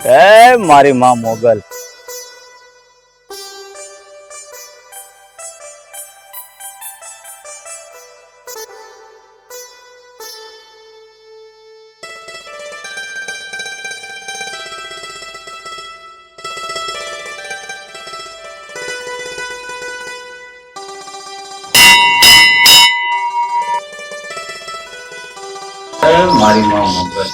એ મારી માં મોગલ, મારી માં મોગલ.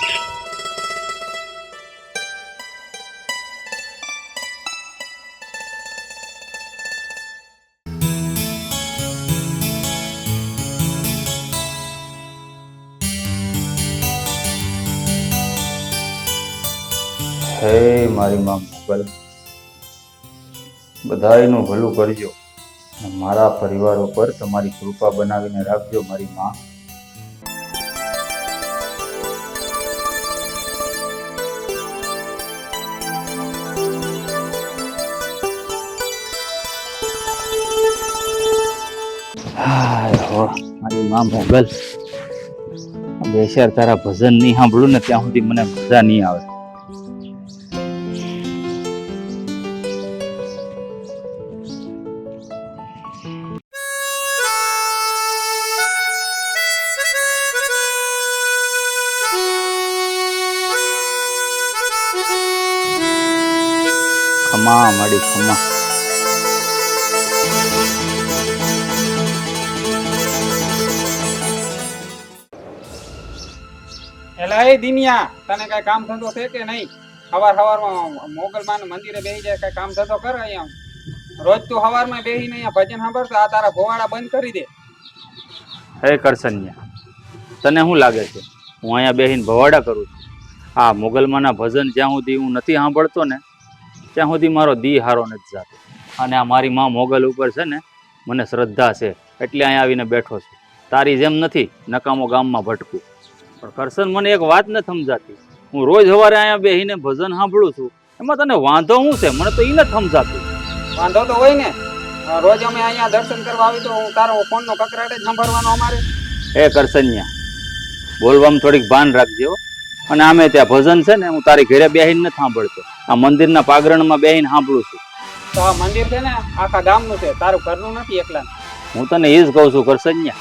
હે મારી માં મોગલ, બધાયનું ભલું કરજો. મારા પરિવાર ઉપર તમારી કૃપા બનાવીને રાખજો મારી માં. મારી માં મોગલ, બેશર તારા ભજન નહીં સાંભળું ને ત્યાં સુધી મને મજા નહીં આવે. ખમા માડી ખમા. એલા એ દિનિયા, તને કઈ કામ ધંધો છે કે નહીં? સવારમાં મોગલમાન મંદિરે બેસી જાય, કઈ કામ ધંધો કર. અહીંયા રોજ તું સવારમાં બેસીને અહીંયા ભજન સાંભળતો, આ તારા ભોવાડા બંધ કરી દે. હે કરસન્યા, તને શું લાગે છે હું અહીંયા બેસીને ભવાડા કરું છું? આ મોગલમાના ભજન જ્યાં સુધી હું નથી સાંભળતો ને ત્યાં સુધી મારો દી હારો નથી જાતો. અને આ મારી માં મોગલ ઉપર છે ને મને શ્રદ્ધા છે એટલે અહીંયા આવીને બેઠો છું. તારી જેમ નથી નકામો ગામમાં ભટકું. પણ કરશન, મને એક વાત ન સમજાતી. હું રોજ સવારે અહીંયા બેસીને ભજન સાંભળું છું, એમાં તને વાંધો શું છે? મને તો એ નથી સમજાતું. વાંધો તો હોય ને, રોજ અમે અહીંયા દર્શન કરવા આવી તો હું તારો ફોનનો કકરાટ જ સાંભળવાનો અમારે. એ કરસન્યા, બોલવામાં થોડીક ભાન રાખજો. અને આમે ત્યાં ભજન છે ને હું તારી ઘરે બેહીને નથી સાંભળતો, આ મંદિરના પાગરણમાં બેહીને સાંભળું છું. તો આ મંદિર છે ને આખા ગામનું છે, તારું ઘરનું નથી એકલા. હું તને એ જ કહું છું કરસન્યા,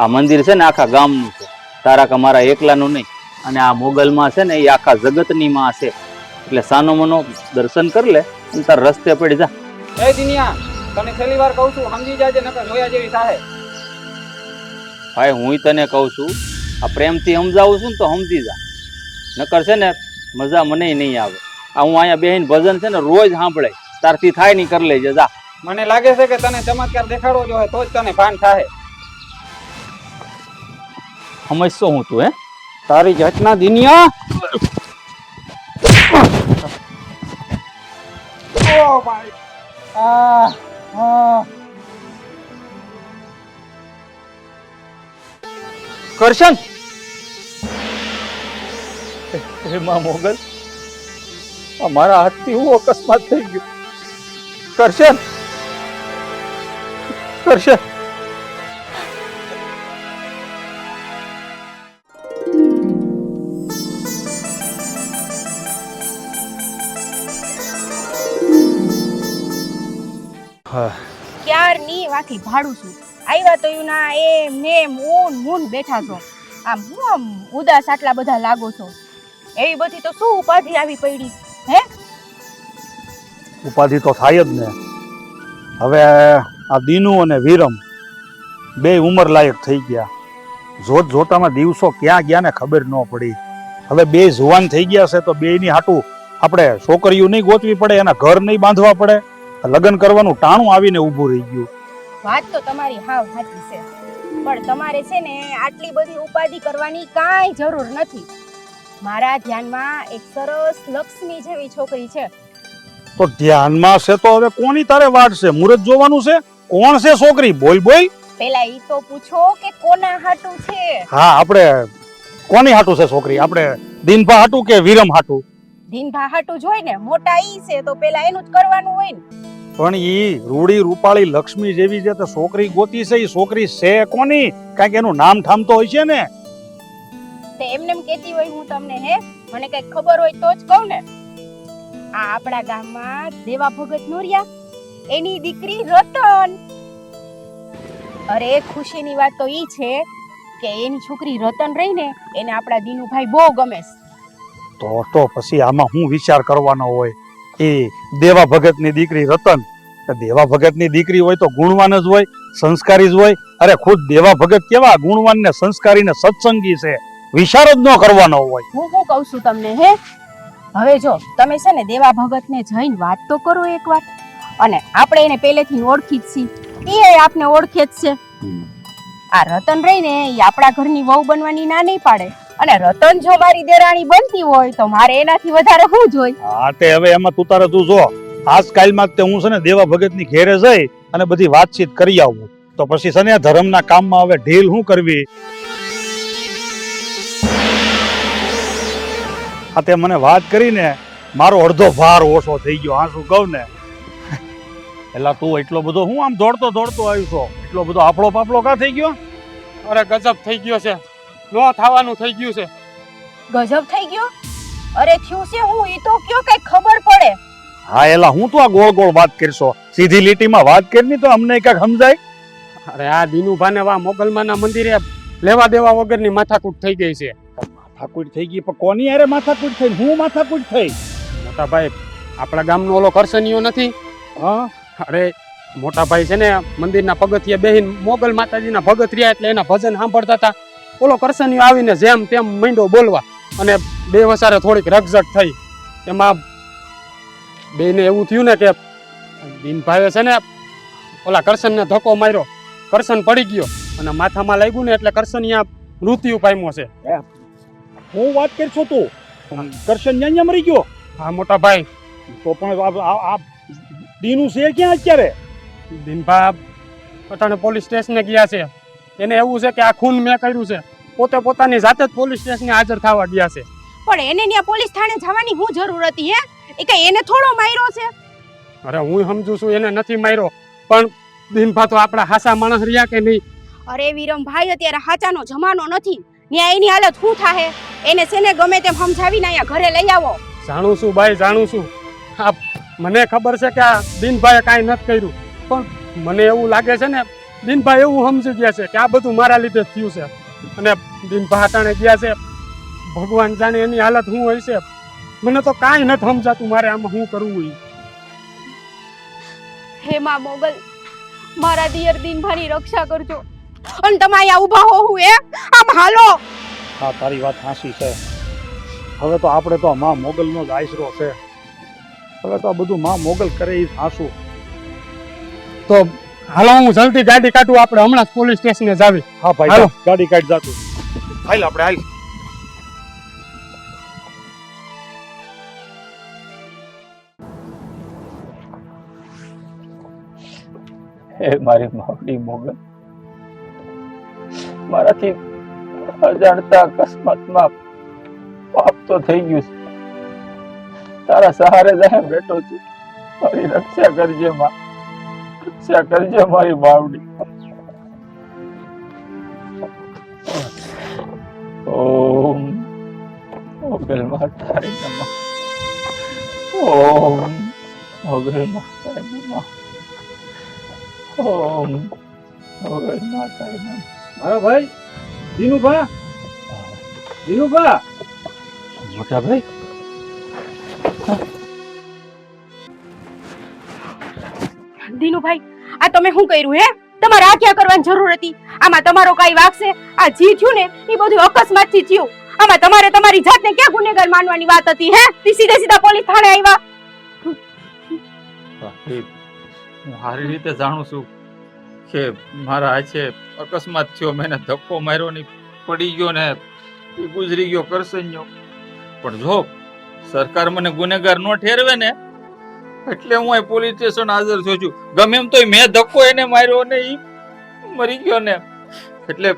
આ મંદિર છે ને આખા ગામનું છે, તારા કે મારા એકલાનું નહીં. અને આ મોગલમાં છે ને એ આખા જગતની માં છે. એટલે સાનો મનો દર્શન કરી લે અને તાર રસ્તે પડી જા. એ દિનિયા, તને છેલ્લી વાર કહું છું, સમજી જાજે નકર જોયા જેવી થાય. ભાઈ હું તને કહું છું, આ પ્રેમથી સમજાવું છું ને તો સમજી જા, નકર છે ને મજા મને નહીં આવે. આ હું અહીંયા બેહીને ભજન છે ને રોજ સાંભળે, તારથી થાય નહીં કરી લેજે જા. મને લાગે છે કે તને ચમત્કાર દેખાડવો જોઈએ તો જ તને ભાન થાય. સમજશો હું તું? હે તારી જાતના દિનિયા. ઓ ભાઈ, કરશન, હે માં મોગલ, મારા હાથથી હું અકસ્માત થઈ ગયો. કરશન, કરશન. ક્યારની વાથી ભાડું છું. આવ્યા તો એવું ના એમ ને મૂન બેઠા છો. આમ હું આમ ઉદાસ આટલા બધા લાગો છો. એવી બધી તો શું ઉપાધિ આવી પડી? હે, ઉપાધિ તો થાય જ ને. હવે આ દીનુ અને વિરમ બે ઉંમર લાયક થઈ ગયા. જોત જોતામાં દિવસો ક્યાં ગયા ને ખબર ન પડી. હવે બે જુવાન થઈ ગયા છે તો બેયની હાટું આપણે છોકરીઓ નહીં ગોતવી પડે, એના ઘર નહીં બાંધવા પડે. લગ્ન કરવાનું ટાણું આવીને ઊભું રહી ગયું. વાત તો તમારી હાવ સાચી છે, પણ તમારે છે ને આટલી બધી ઉપાધિ કરવાની કાંઈ જરૂર નથી. મારા ધ્યાનમાં એક સરસ લક્ષ્મી જેવી છોકરી છે. તો ધ્યાનમાં છે તો હવે કોની તારે વાટ છે? મુહૂર્ત જોવાનું છે. કોણ છે છોકરી? બોલ બોલ. પેલા ઈ તો પૂછો કે કોના હાટું છે. હા, આપણે કોની હાટું છે છોકરી? આપણે દિનભા હાટું કે વિરમ હાટું? દિનભા હાટું જ હોય ને, મોટા ઈ છે તો પેલા એનું જ કરવાનું હોય ને. પણ ઈ રૂડી રૂપાળી લક્ષ્મી જેવી છે તો છોકરી ગોતી છે, ઈ છોકરી છે કોની? કાંઈક એનું નામ ઠામ તો હોય છે ને. તે એમને એમ કહેતી હોય હું તમને? હે, મને કઈ ખબર હોય તો જ કહું ને. આ આપણા ગામમાં દેવા ભગત નોરિયા એની દીકરી રતન. અરે ખુશીની વાત તો ઈ છે કે એની છોકરી રતન રહીને એને આપણા દીનુભાઈ બહુ ગમે છે. તો પછી આમાં હું વિચાર કરવાનો હોય? એ દેવા ભગતની દીકરી રતન, દેવા ભગતની દીકરી હોય તો ગુણવાન જ હોય, સંસ્કારી જ હોય. અરે ખુદ દેવા ભગત કેવા ગુણવાન ને સંસ્કારી ને સત્સંગી છે, વિચાર જ ન કરવાનો હોય. હું શું કહું છું તમને હે? હવે જો તમે છે ને દેવા ભગતને જઈને વાત તો કરો એકવાર. અને આપણે એને પહેલેથી ઓળખી જ છીએ, એ આપને ઓળખે જ છે. આ રતન રહીને એ આપણા ઘરની વહુ બનવાની ના નહીં પાડે, અને રતન જો મારી દેરાણી બનતી હોય તો મારે એનાથી વધારે શું જોઈ? હા તે હવે એમાં તું જો આજકાલમાં તે હું છે ને દેવા ભગતની ઘેરે જઈ અને બધી વાતચીત કરી આવું, તો પછી છે ને ધર્મના કામમાં હવે ઢીલ શું કરવી? આ તે મને વાત કરીને મારો અડધો ભાર ઓછો થઈ ગયો. હા શું કહું ને, એલા તું એટલો બધો હું આમ દોડતો આવ્યો છો, એટલો બધો આપણો પાપડો કા થઈ ગયો? અરે ગજબ થઈ ગયો છે, નો થવાનું થઈ ગયું છે. ગજબ થઈ ગયો? અરે થયું છે હું ઈ તો કયો કઈ ખબર પડે. હા એલા હું તો આ ગોળ ગોળ વાત કરશો, સીધી લીટીમાં વાત કરી તો અમને કઈક સમજાય. અરે આ દીનુભાને વા મોગલમાના મંદિરે લેવા દેવા વગરની માથાકૂટ થઈ ગઈ છે. માથાકૂટ થઈ ગઈ? પણ કોની યારે માથાકૂટ થઈ? હું માથાકૂટ થઈ? મોટા ભાઈ, આપણા ગામનો ઓલો કરસનીયો નથી? હા. અરે મોટા ભાઈ છે ને મંદિરના પગથિયે બેહીન મોગલ માતાજીના ભગત રહ્યા એટલે એના ભજન સાંભળતા હતા. ઓલો કરસનીયો આવીને જેમ તેમ માંડ્યો બોલવા, અને બે વસારે થોડીક રગઝટ થઈ. એમાં બેને એવું થયું ને કે દીનભાઈએ છે ને ઓલા કરસનને ધક્કો માર્યો, કરસન પડી ગયો અને માથામાં લાગ્યું ને એટલે કરસનિયા મૃત્યુ પામ્યો છે. હું વાત કરશો તું? કરશન ન્યા મરી ગયો? હા મોટા ભાઈ. તો પણ આ દીનું છે ક્યાં અત્યારે? દીનભા પટાણે પોલીસ સ્ટેશને ગયા છે. એને એવું છે કે આ ખૂન મેં કર્યું છે. પોતે પોતાની જાતે જ પોલીસ સ્ટેશને હાજર થવા ગયા છે. પણ એને ત્યાં પોલીસ થાણે જવાની શું જરૂર હતી હે? એ કઈ એને થોડો માર્યો છે? અરે હું સમજુ છું એને નથી માર્યો, પણ દીનભા તો આપણા હાસા માણસ રહ્યા કે નહીં? અરે વિરમભાઈ, અત્યારે હાચાનો જમાનો નથી. ન્યા એની હાલત શું થાહે? એને છે ને ગમે તેમ સમજાવીને અહીંયા ઘરે લઈ આવો. જાણું છું ભાઈ, જાણું છું. આ મને ખબર છે કે આ દીનભાઈએ કાંઈ નથી કર્યું, પણ મને એવું લાગે છે ને દીનભાઈ એવું સમજી ગયા છે કે આ બધું મારા લીધે થયું છે. અને દીનભા અટાણે ગયા છે, ભગવાન જાણે એની હાલત શું હોય છે. મને તો કાંઈ નથી સમજાતું મારે આમાં શું કરવું હોય. હે માં મોગલ, મારા દિયર દીનભાની રક્ષા કરજો. અને તમે અહીંયા ઊભા હો હું આમ હાલો. હા તારી વાત સાચી છે. હવે તો આપણે તો માં મોગલનો જ આશરો છે. હવે તો આ બધું માં મોગલ કરે એ સાસુ. તો હાલો હું જલ્દી ગાડી કાઢું, આપણે હમણાં જ પોલીસ સ્ટેશને જાવી. હા ભાઈ હાલો. ગાડી કાઢ જાતું. હાલ આપણે હાલ. હે મારી માવડી મોગલ, મારાથી અજાણતા અકસ્માતમાં પાપ તો થઈ ગયું છે. તારા સહારે જ બેઠો છું. મારી રક્ષા કરજે માં, રક્ષા કરજે મારી માવડી. ઓમ મોગલ માતાય નમઃ. ઓમ મોગલ માતાય નમઃ. ઓમ મોગલ માતાય નમઃ. મારા ભાઈ દીનુભા, દીનુભા. મોટા ભાઈ, દીનુભાઈ, આ તમે શું કર્યું હે? તમારે આ ક્યાં કરવાની જરૂર હતી? આમાં તમારો કઈ વાંક છે? આ જી થયું ને એ બધું અકસ્માતથી થયું. આમાં તમારે તમારી જાતને ક્યાં ગુનેગાર માનવાની વાત હતી હે? સીધે સીધા પોલીસ થાણે આવ્યા. હું સારી રીતે જાણું છું કે મારા હાથે અકસ્માત થયો, મેં એને ધક્કો માર્યો ને પડી ગયો ને એ ગુજરી ગયો કરસન્યો. પણ જો સરકાર મને ગુનેગાર નો ઠેરવે ને એટલે હું અહીં પોલીસ સ્ટેશન હાજર થયો છું. ગમે એમ તોય મેં ધક્કો એને માર્યો ને એ મરી ગયો ને, એટલે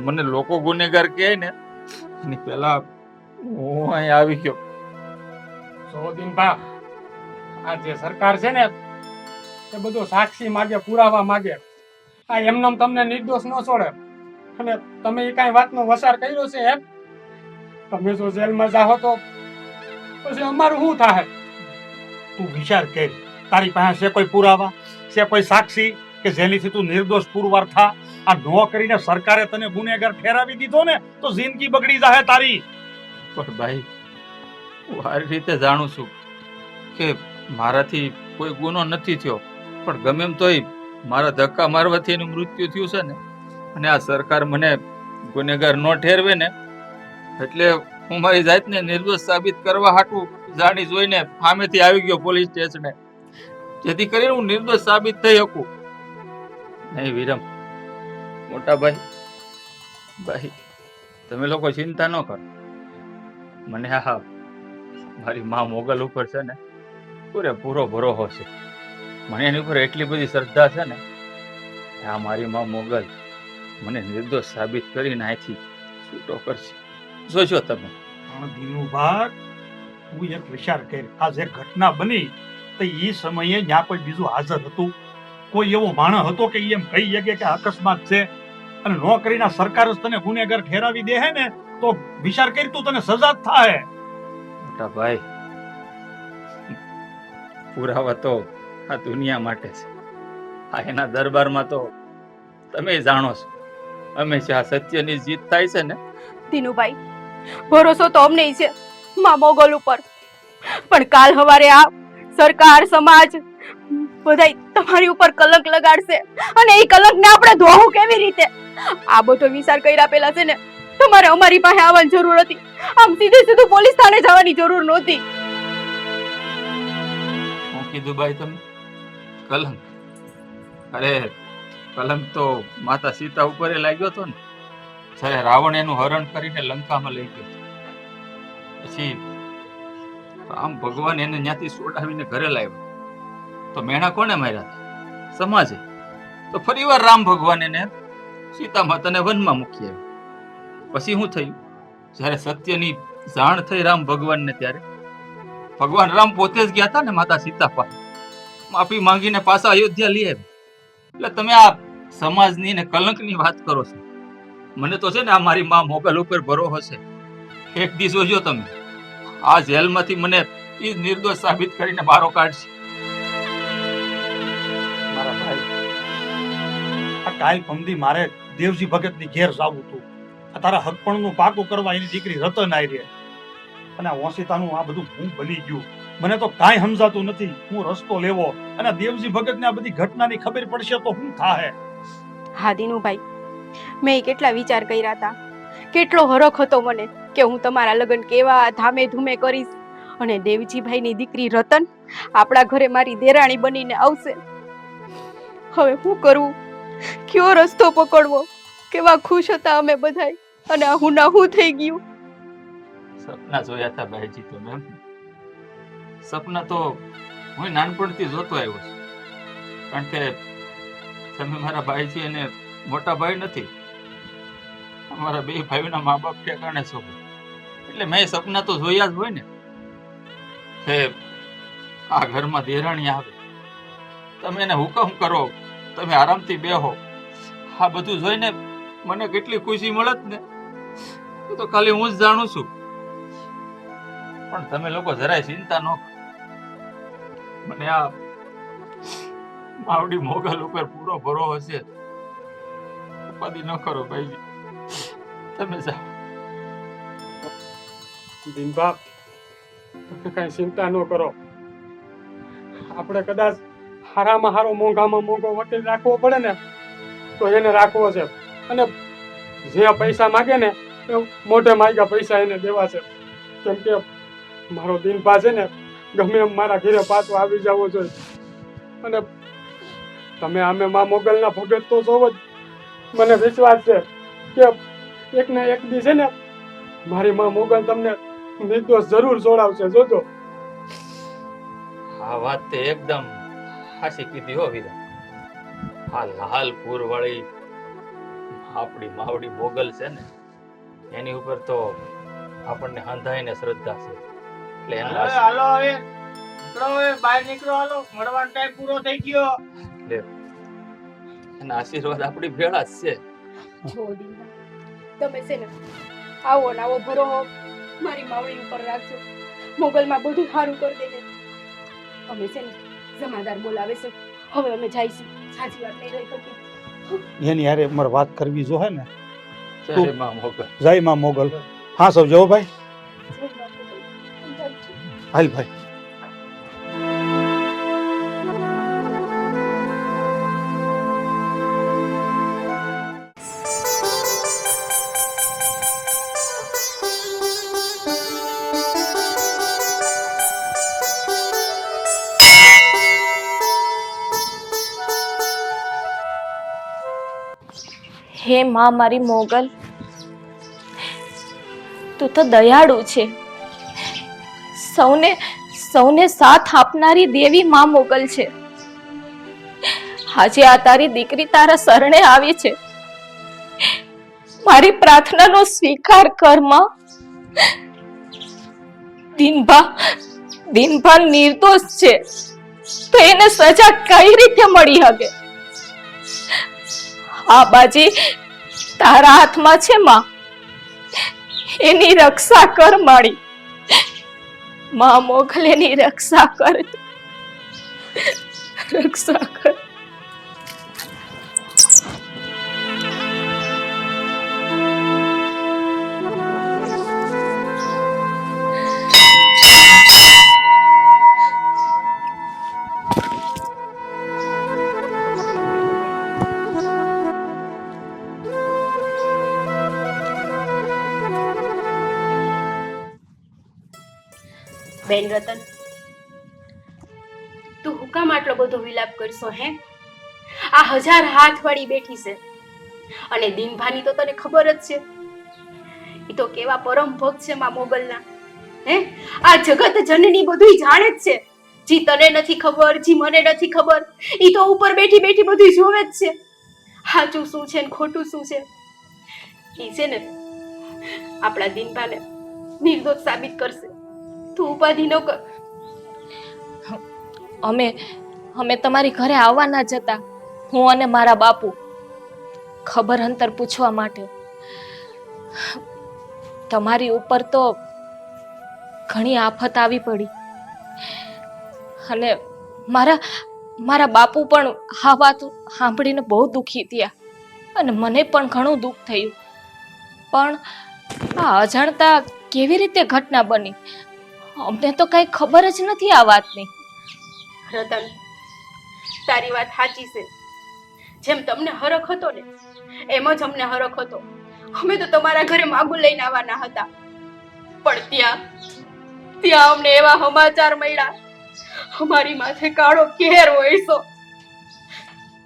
મને લોકો ગુનેગાર કહે ને એની પહેલા હું અહીં આવી ગયો. દીનભા, આ જે સરકાર છે ને એ બધું સાક્ષી માગે, પુરાવા માગે. આ એમનેમ તમને નિર્દોષ ન છોડે. અને તમે એ કાંઈ વાતનો વસાર કર્યો છે એમ? તમે જો જેલમાં જાઓ તો પછી અમારું શું થાય? તું વિચાર કર, તારી પાસે છે કોઈ પુરાવા, છે કોઈ સાક્ષી કે જેનીથી તું નિર્દોષ પુરવાર થા? આ નો કરીને સરકારે તને ગુનેગાર ઠેરાવી દીધો ને તો જિંદગી બગડી જાહે તારી. પણ ભાઈ હું સારી રીતે જાણું છું કે મારાથી કોઈ ગુનો નથી થયો, પણ ગમે એમ તોય મારા ધક્કા મારવાથી એનું મૃત્યુ થયું છે ને, અને આ સરકાર મને ગુનેગાર ન ઠેરવે ને એટલે હું મારી જાતને નિર્દોષ સાબિત કરવા હાટું જાણી જોઈને સામેથી આવી ગયો પોલીસ સ્ટેશને, જેથી કરીને હું નિર્દોષ સાબિત થઈ શકું. નહીં વિરમ, મોટા ભાઈ તમે લોકો ચિંતા ન કરો. મને હા મારી માં મોગલ ઉપર છે ને પૂરેપૂરો ભરોસો છે. મને એની ઉપર એટલી બધી શ્રદ્ધા છે ને કે આ મારી માં મોગલ મને નિર્દોષ સાબિત કરીને અહીંથી છૂટો કરશે. જોશો તમે. પણ દિનુભા, તું એક વિચાર કર, આ જે ઘટના બની તો એ સમયે ત્યાં કોઈ બીજું હાજર હતું? કોઈ એવો માણસ હતો કે એમ કહી શકે કે અકસ્માત છે? અને નો કરીને સરકાર જ તને ગુનેગાર ઠેરાવી દે હે ને તો વિચાર કરી તું, તને સજા જ થાય. મોટા ભાઈ, પુરાવા તો આ દુનિયા માટે છે. આ એના દરબારમાં તો તમે જાણો છો હંમેશા સત્યની જીત થાય છે ને. દિનુભાઈ, ભરોસો તો અમને છે માં મોગલ ઉપર, પણ કાલ હવારે આ સરકાર સમાજ બધાય તમારી ઉપર કલંક લગાડશે, અને એ કલંકને આપણે ધોવું કેવી રીતે? આ બધો વિચાર કર્યા પહેલા છે ને તમારે અમારી પાસે આવવાની જરૂર હતી. આમ સીધું પોલીસ થાણે જવાની જરૂર નહોતી. હું કીધું ભાઈ તમે કલંક? અરે કલંક તો માતા સીતા ઉપર લાગ્યો હતો ને, જ્યારે રાવણ એનું હરણ કરીને લંકામાં લઈ ગયો. પછી રામ ભગવાન એને ત્યાંથી સોડાવીને ઘરે લાવ્યો તો મેણા કોને માર્યા હતા? સમાજે. તો ફરીવાર રામ ભગવાન એને સીતા માતાને વનમાં મૂકી આવ્યો. પછી શું થયું? જ્યારે સત્યની જાણ થઈ રામ ભગવાનને, ત્યારે ભગવાન રામ પોતે જ ગયા હતા ને માતા સીતા પાસે, માફી માંગીને પાછા અયોધ્યા લઈ આવ્યા. એટલે તમે આ સમાજની ને કલંકની વાત કરો છો. મને તો છે ને આ મારી માં મોગલ ઉપર ભરોસો છે. એક દિવસ જોજો તમે, આ જેલમાંથી મને એ નિર્દોષ સાબિત કરીને બહાર કાઢશે. મારા ભાઈ, આ કાલ પમદી મારે દેવજી ભગતની ઘેર જાવું હતું. આ તારા હકપણનું પાકું કરવા એની દીકરી રતન આવી રહી, અને આ ઓશિતાનું આ બધું હું બની ગયું. મને તો કાંઈ સમજાતું નથી. હું રસ્તો લેવો અને દેવજી ભગતને આ બધી ઘટનાની ખબર પડશે તો શું થાહે? હા દિનુભાઈ, મેં કેટલા વિચાર કર્યા હતા, કેટલો હરખ હતો મને કે હું તમારા લગ્ન કેવા ધામે ધૂમે કરીશ, અને દેવજીભાઈની દીકરી રતન આપણા ઘરે મારી દેરાણી બનીને આવશે. હવે શું કરવું, કયો રસ્તો પકડવો? કેવા ખુશ હતા અમે બધાય, અને આ હું ના હું થઈ ગયું. સપના જોયા હતા ભાઈજી તો મેમ. સપના તો હું નાનપણથી જોતો આવ્યો છું, કારણ કે તમે મારા ભાઈજી અને મોટા ભાઈ નથી, અમારા બે ભાઈઓના મા બાપ ઠેકાણે છો, એટલે મેં સપના તો જોયા જ હોય ને કે આ ઘરમાં દેરાણી આવે, તમે એને હુકમ કરો, તમે આરામથી બેહો. આ બધું જોઈને મને કેટલી ખુશી મળત ને એ તો ખાલી હું જ જાણું છું. પણ તમે લોકો જરાય ચિંતા ન કરો. મને આ માવડી મોગલ ઉપર પૂરો ભરોસો છે. ઉપાધિ ન કરો ભાઈજી, તમે જાઓ. દિનબાપ, તમે કઈ ચિંતા ન કરો. આપણે કદાચ હારામાં હારો મોંઘામાં મોંઘો વકીલ રાખવો પડે ને તો એને રાખવો છે, અને જે પૈસા માગે ને એ મોઢે માગ્યા પૈસા એને દેવા છે. કેમ કે મારો દિનભા છે ને ગમે એમ મારા ઘરે પાછો આવી જવો જોઈએ. અને તમે અમે માં મોગલના ભગત તો જોવો જ. મને વિશ્વાસ છે કે એક ને એક દી છે ને મારી માં મોગલ તમને નિર્દોષ જરૂર છોડાવશે, જોજો. આ વાત તે એકદમ હાચી કીધી હો વીરા. આ લાલપુર વાળી આપણી માવડી મોગલ છે ને, એની ઉપર તો આપણને હંધાઈને શ્રદ્ધા છે. એટલે એના હાલો હવે નીકળો, હવે બહાર નીકળો, હાલો મળવાનો ટાઈમ પૂરો થઈ ગયો. એના આશીર્વાદ આપણી ભેળા જ છે. જો દીના, તમે છે ને આવો ને આવો ભરોસો મારી માવડી ઉપર રાખજો. મોગલમાં બધું સારું કરી દેજે. અમે છે ને જમાદાર બોલાવે છે, હવે અમે જઈશું. સાચી વાત નહીં રહી શકીએ. એની હારે મારે વાત કરવી જો હે ને. જય માં મોગલ. જય માં મોગલ. હા સૌ જવો ભાઈ. હાલ ભાઈ. હે માં મારી મોગલ, તું તો દયાળુ છે. સૌને સાથ આપનારી દેવી માં મોગલ છે. આજે આ તારી દીકરી તારા શરણે આવી છે. મારી પ્રાર્થનાનો સ્વીકાર કર માં. દિનભા નિર્દોષ છે, તો એને સજા કઈ રીતે મળી શકે? આ બાજી તારા હાથમાં છે માં. એની રક્ષા કર માળી. માં મોગલ એની રક્ષા કર, રક્ષા કર. બેન રતન, તું હું કામ આટલો બધો વિલાપ કરશો હે? આ 1000 હાથ વાળી બેઠી છે, અને દિનભાની તો તને ખબર જ છે. ઈ તો કેવા પરમ ભક્ત છે માં મોગલના. હે, આ જગત જનની બધું જાણે જ છે. જી તને નથી ખબર, જી મને નથી ખબર, ઈ તો ઉપર બેઠી બેઠી બધું જોવે જ છે. સાચું શું છે ને ખોટું શું છે ઈ છે ને આપણા દિનભાને નિર્દોષ સાબિત કરશે. તું ઉપાધિ ન કર. અમે તમારી ઘરે આવવાના જ હતા, હું અને મારા બાપુ, ખબર અંતર પૂછવા માટે. તમારી ઉપર તો ઘણી આફત આવી પડી, અને મારા બાપુ પણ આ વાત સાંભળીને બહુ દુઃખી થયા, અને મને પણ ઘણું દુઃખ થયું. પણ આ અજાણતા કેવી રીતે ઘટના બની, અમને તો કઈ ખબર જ નથી આ વાતની. રતન, તારી વાત સાચી છે. જેમ તમને હરખ હતો ને, એમ જ અમને હરખ હતો. અમે તો તમારા ઘરે માગું લઈને આવવાના હતા, પણ ત્યાં અમને એવા સમાચાર મળ્યા, અમારી માથે કાળો કેર વળ્યો.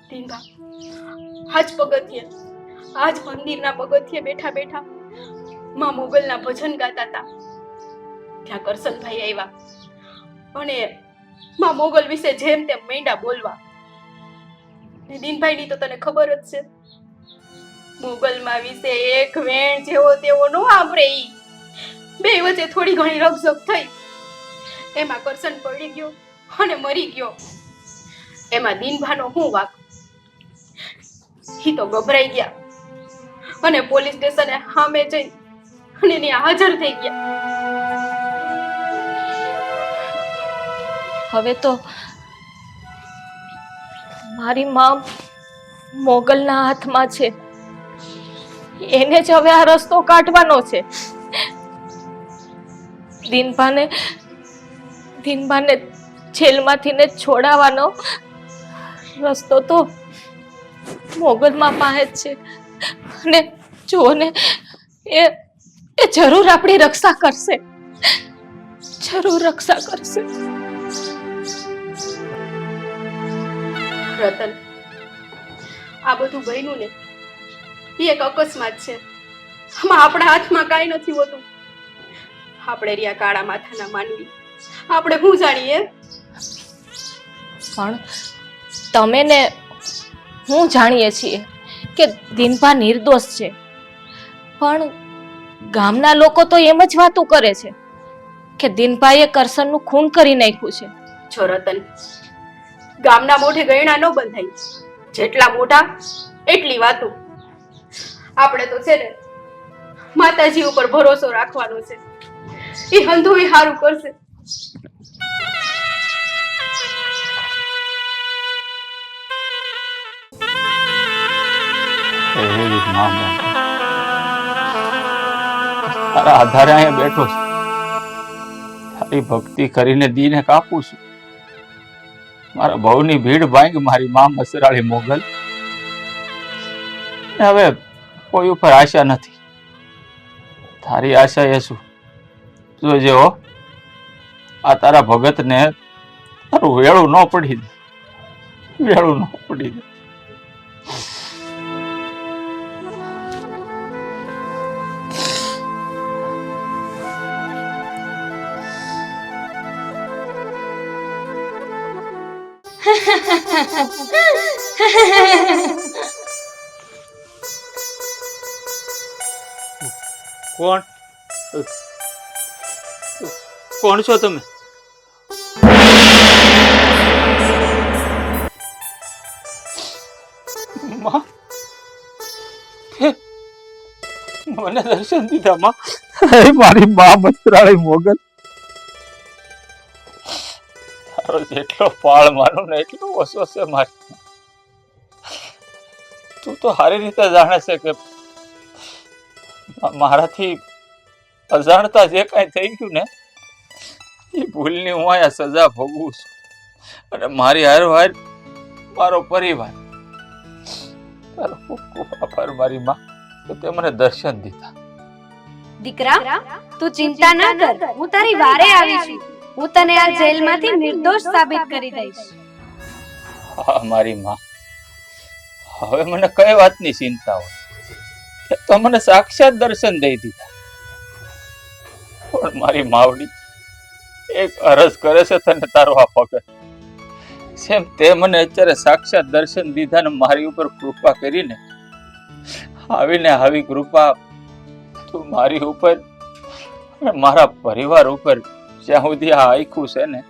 ધીંગા આજ પગથિયે, આજ મંદિરના પગથિયે બેઠા બેઠા માં મોગલના ભજન ગાતા હતા. ત્યાં કરશનભાઈ આવ્યા, અને માં મોગલ વિશે જેમ તેમ માંડ્યા બોલવા. દિનભાઈ ની તો તને ખબર જ છે, મોગલમાં વિશે એક વેણ જેવો તેવો નો આંભળે. ઈ બે વચ્ચે થોડી ઘણી રકઝક થઈ, એમાં કરશન પડી ગયો અને મરી ગયો. એમાં દિનભાનો શું વાંક? ઈ તો ગભરાઈ ગયા અને પોલીસ સ્ટેશને સામે જઈ અને ત્યાં હાજર થઈ ગયા. હવે તો મારી માં મોગલના હાથમાં છે, એને જ હવે આ રસ્તો કાઢવાનો છે. દિનભાને જેલમાંથી ને છોડાવવાનો રસ્તો તો મોગલમાં પાસે જ છે, અને જો ને એ જરૂર આપણી રક્ષા કરશે, જરૂર રક્ષા કરશે. રતન, આ બધું બન્યું ને એ એક અકસ્માત છે. આમાં આપણા હાથમાં કાંઈ નથી હોતું. આપણે રહ્યા કાળા માથાના માનવી, આપણે શું જાણીએ? પણ તમે ને હું જાણીએ છીએ કે દિનભા નિર્દોષ છે, પણ ગામના લોકો તો એમ જ વાતું કરે છે કે દિનભાઈએ કરશનનું ખૂન કરી નાખ્યું છે. જો રતન, ગામના મોઢે ગયણા ન બંધાય, જેટલા મોઢા એટલી વાતો. આપણે તો છે ને માતાજી ઉપર ભરોસો રાખવાનો છે, એ હંધુય સારું કરશે. માં મોગલ, તારા આધારે અહીંયા બેઠો છું, તારી ભક્તિ કરીને દીને કાપું છું. મારા ભવની ભીડ ભાંગ મારી માં મસરાળી મોગલ. હવે કોઈ ઉપર આશા નથી. તારી આશા એ શું? જોજે હો, આ તારા ભગત ને તારું વેળું ન પડી દે, વેળું ન પડી દે. કોણ કોણ છો તમે? માં, મને દર્શન દીધા માં. મારી મા મસરાળી મોગલ, તારો જેટલો પાળ માનો ને એટલો ઓછો છે મારી. તું તો સારી રીતે જાણે છે કે મારાથી અજાણતા જે કાંઈ થઈ ગયું ને એ ભૂલની હું અહીંયા સજા ભોગવું છું. અને મારી હાર મારો પરિવાર. તારો ખૂબ ખૂબ આભાર મારી માં કે તે મને દર્શન દીધા. દીકરા, તું ચિંતા ના કર, હું તારી વારે આવી છું. હું તને આ જેલમાંથી નિર્દોષ સાબિત કરી દઈશ. હા મારી માં, હવે મને કઈ વાતની ચિંતા હોય? તો મને સાક્ષાત દર્શન દઈ દીધા. પણ મારી માવડી એક અરજ કરે છે તને, તારો આ ભગત સેમ તે મને અત્યારે સાક્ષાત દર્શન દીધા ને મારી ઉપર કૃપા કરીને આવીને આવી કૃપા તું મારી ઉપર અને મારા પરિવાર ઉપર જ્યાં સુધી આ આખું છે ને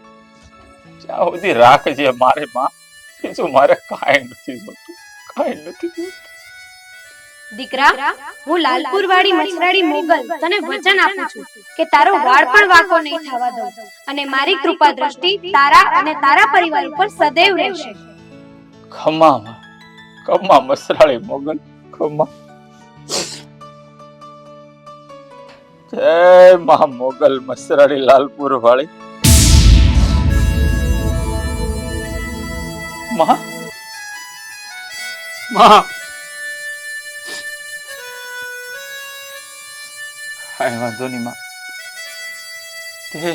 ત્યાં સુધી રાખજે મારે માં. બીજું મારે કાંઈ નથી જોતું, કાંઈ નથી જોતું. દીકરા, હું લાલપુર વાળી મસરાળી મોગલ તને વચન આપું છું કે તારો વાળ પણ વાંકો નહીં થવા દઉં અને મારી કૃપા દ્રષ્ટિ તારા અને તારા પરિવાર ઉપર સદૈવ રહેશે. ખમા માં, ખમા મસરાળી મોગલ, ખમા. જય મા મોગલ મસરાળી લાલપુર વાળી માં. માં કાંઈ વાંધો નહીં માં, તે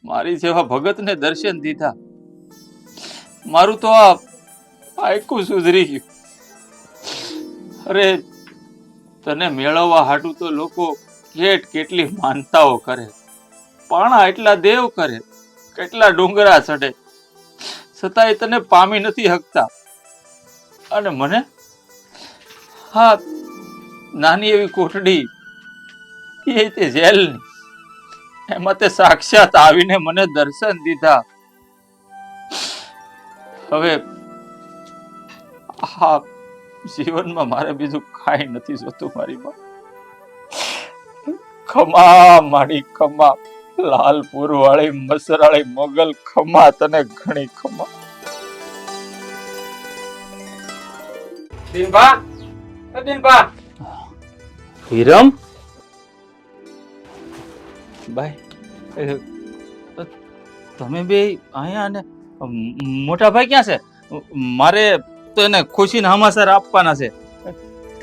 મારી જેવા ભગતને દર્શન દીધા. મારું તો આ આખું સુધરી ગયું. અરે તને મેળવવા હાટું તો લોકો કેટલી માનતાઓ કરે, પાણા એટલા દેવ કરે, કેટલા ડુંગરા ચડે, છતાંય તને પામી નથી શકતા. અને મને હા નાની એવી કોઠડી એ તે જેલની એમાં તે સાક્ષાત આવીને મને દર્શન દીધા. હવે આ જીવનમાં મારે બીજું કાંઈ નથી જોતું મારી માં. ખમા મારી ખમા, લાલપુર વાળી મસરાળી મોગલ, ખમા તને ઘણી ખમા. દિનભા, દિનભા. હિરમ ભાઈ, તમે બે અહીંયા ને મોટા ભાઈ ક્યાં છે? મારે તો એને ખુશીના સમાચાર આપવાના છે.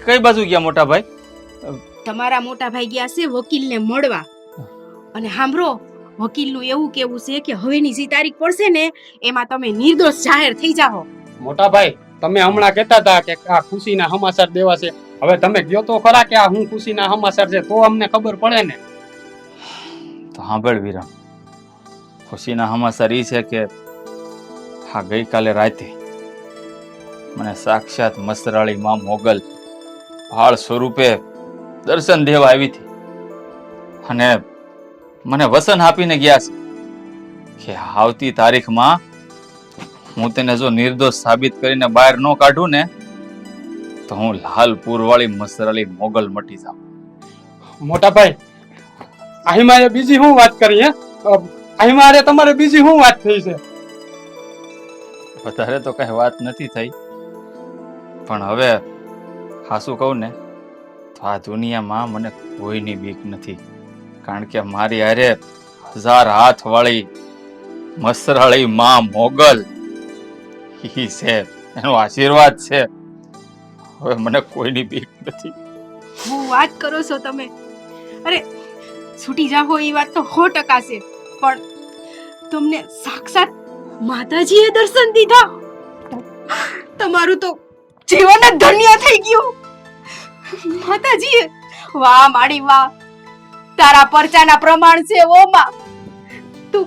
કઈ બાજુ ગયા મોટા ભાઈ? તમારા મોટા ભાઈ ગયા છે વકીલને મળવા. અને સાંભળો, વકીલનું એવું કેવું છે કે હવેની જે તારીખ પડશે ને એમાં તમે નિર્દોષ જાહેર થઈ જાઓ. મોટા ભાઈ, તમે હમણાં કહેતા હતા કે આ ખુશીના સમાચાર દેવા છે. હવે તમે ગયો તો ખરા કે આ હું ખુશીના સમાચાર છે તો અમને ખબર પડે ને. તો સાંભળ વિરમ, ખુશીના સમાચાર એ છે કે હા ગઈકાલે રાતે મને સાક્ષાત મસરાળી માં મોગલ ભાળ સ્વરૂપે દર્શન દેવા આવી હતી અને મને વચન આપીને ગયા છે કે આવતી તારીખમાં હું તેને જો નિર્દોષ સાબિત કરીને બહાર ન કાઢું ને તો હું લાલપુર વાળી મસરાળી મોગલ મટી જાઉં. મોટા ભાઈ, અહીં મારે બીજી શું વાત કરી? અહીં મારે તમારે બીજી શું વાત થઈ છે? વધારે તો કઈ વાત નથી થઈ, પણ હવે હાસું કહું ને તો આ દુનિયામાં મને કોઈની બીક નથી, કારણ કે મારી હારે 1000 હાથ વાળી મસરાળી માં મોગલ ઈ છે, એનો આશીર્વાદ છે. હવે મને કોઈની બીક નથી. હું વાત કરો છો તમે? અરે છૂટી જાઓ એ વાત તો 100% છે, પણ તમને સાક્ષાત માતાજીએ દર્શન દીધા, તમારું તો જીવન જ ધન્ય થઈ ગયું. માતાજીએ, વાહ માડી વાહ, તારા પરચાના પ્રમાણ છે. ઓ માં, તું